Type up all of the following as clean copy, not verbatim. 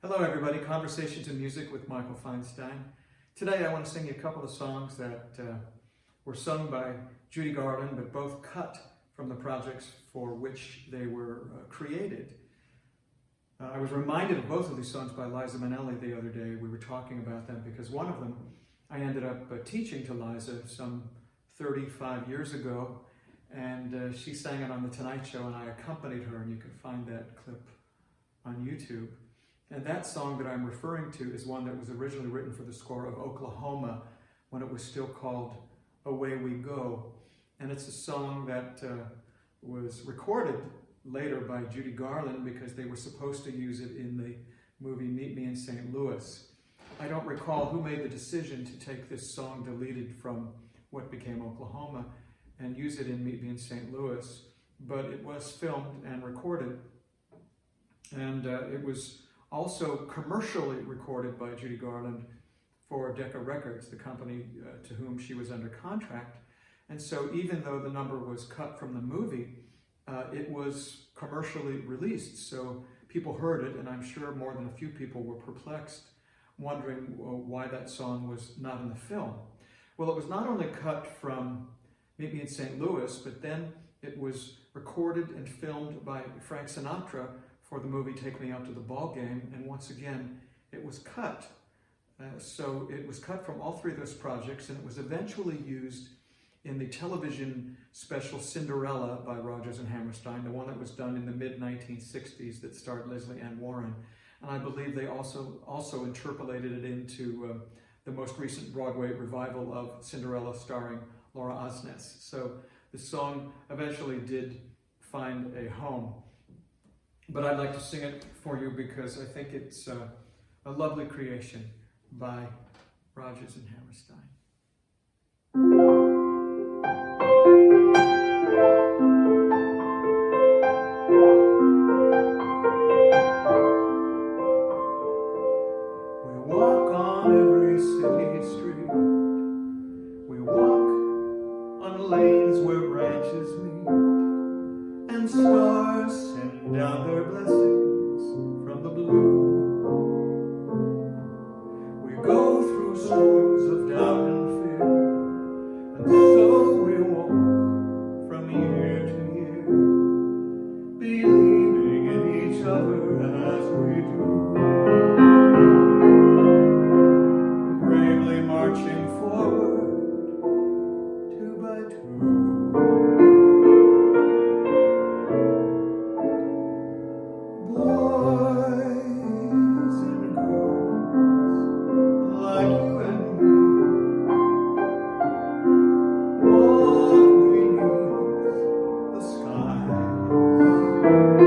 Hello everybody, Conversations in Music with Michael Feinstein. Today I want to sing you a couple of songs that were sung by Judy Garland, but both cut from the projects for which they were created. I was reminded of both of these songs by Liza Minnelli the other day. We were talking about them because one of them I ended up teaching to Liza some 35 years ago, and she sang it on The Tonight Show and I accompanied her, and you can find that clip on YouTube. And that song that I'm referring to is one that was originally written for the score of Oklahoma when it was still called Away We Go. And it's a song that was recorded later by Judy Garland because they were supposed to use it in the movie Meet Me in St. Louis. I don't recall who made the decision to take this song deleted from what became Oklahoma and use it in Meet Me in St. Louis, but it was filmed and recorded. And it was also commercially recorded by Judy Garland for Decca Records, the company to whom she was under contract. And so even though the number was cut from the movie, it was commercially released. So people heard it, and I'm sure more than a few people were perplexed, wondering why that song was not in the film. Well, it was not only cut from Meet Me in St. Louis, but then it was recorded and filmed by Frank Sinatra for the movie Take Me Out to the Ball Game, and once again, it was cut. So it was cut from all three of those projects, and it was eventually used in the television special Cinderella by Rodgers and Hammerstein, the one that was done in the mid-1960s that starred Leslie Ann Warren. And I believe they also interpolated it into the most recent Broadway revival of Cinderella starring Laura Osnes. So the song eventually did find a home. But I'd like to sing it for you because I think it's a lovely creation by Rodgers and Hammerstein. We walk on every city street. We walk on lanes where branches meet, and stars send down their blessings from the blue. We go through storms of doubt and fear, and so we walk from year to year, believing in each other as we do, bravely marching forward, two by two. Boys and girls like you and me walk beneath the skies.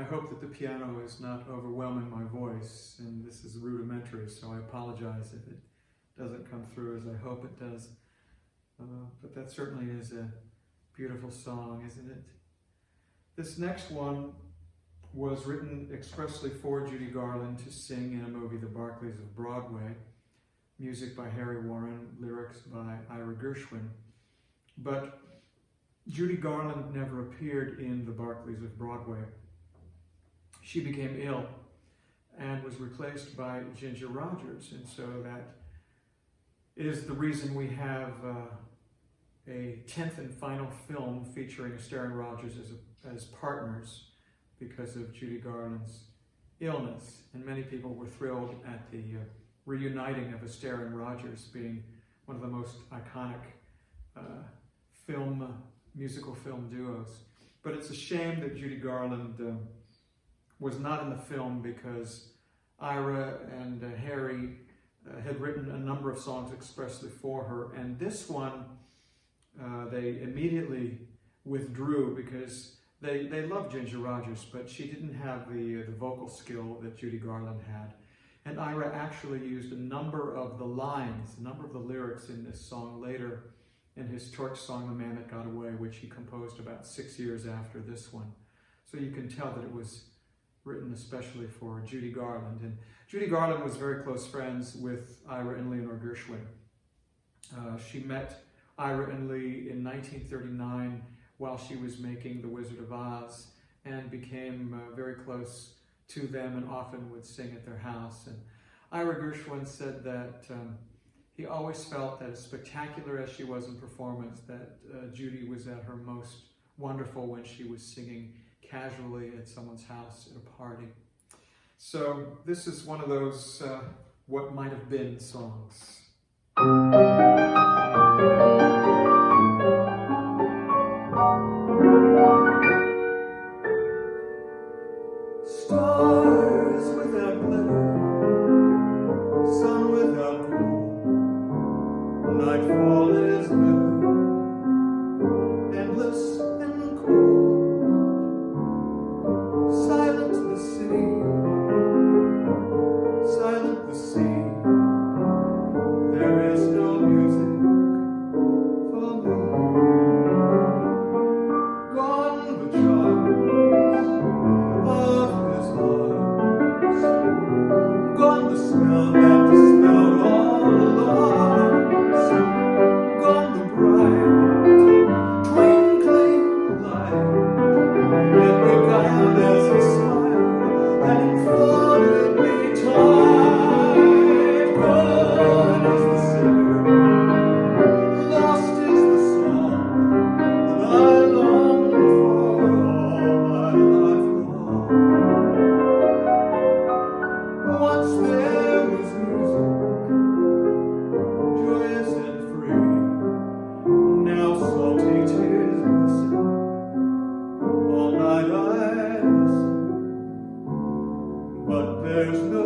hope that the piano is not overwhelming my voice, and this is rudimentary, so I apologize if it doesn't come through as I hope it does. But that certainly is a beautiful song, isn't it? This next one was written expressly for Judy Garland to sing in a movie, The Barclays of Broadway. Music by Harry Warren, lyrics by Ira Gershwin. But Judy Garland never appeared in The Barclays of Broadway. She became ill and was replaced by Ginger Rogers, and so that is the reason we have a 10th and final film featuring Astaire and Rogers as partners because of Judy Garland's illness. And many people were thrilled at the reuniting of Astaire and Rogers being one of the most iconic musical film duos. But it's a shame that Judy Garland was not in the film because Ira and Harry had written a number of songs expressly for her, and this one they immediately withdrew because they loved Ginger Rogers, but she didn't have the vocal skill that Judy Garland had. And Ira actually used a number of the lines, a number of the lyrics in this song later in his torch song, The Man That Got Away, which he composed about 6 years after this one. So you can tell that it was written especially for Judy Garland. And Judy Garland was very close friends with Ira and Leonore Gershwin. She met Ira and Lee in 1939 while she was making The Wizard of Oz, and became very close to them and often would sing at their house. And Ira Gershwin said that he always felt that as spectacular as she was in performance, that Judy was at her most wonderful when she was singing casually at someone's house at a party. So this is one of those what might have been songs. Stars without glitter, sun without gold, nightfall is blue, endless and cold. Silent the sea, silent the sea. There is no music for me. Gone the charms of his arms, gone the smell that dispelled all alarms, gone the bright, twinkling light. It began as a smile and enfolded me tight. Gone is the singer, lost is the song that I longed for all my life long. Once there was music, joyous and free. Now salty tears listen, all night I listen, but there's no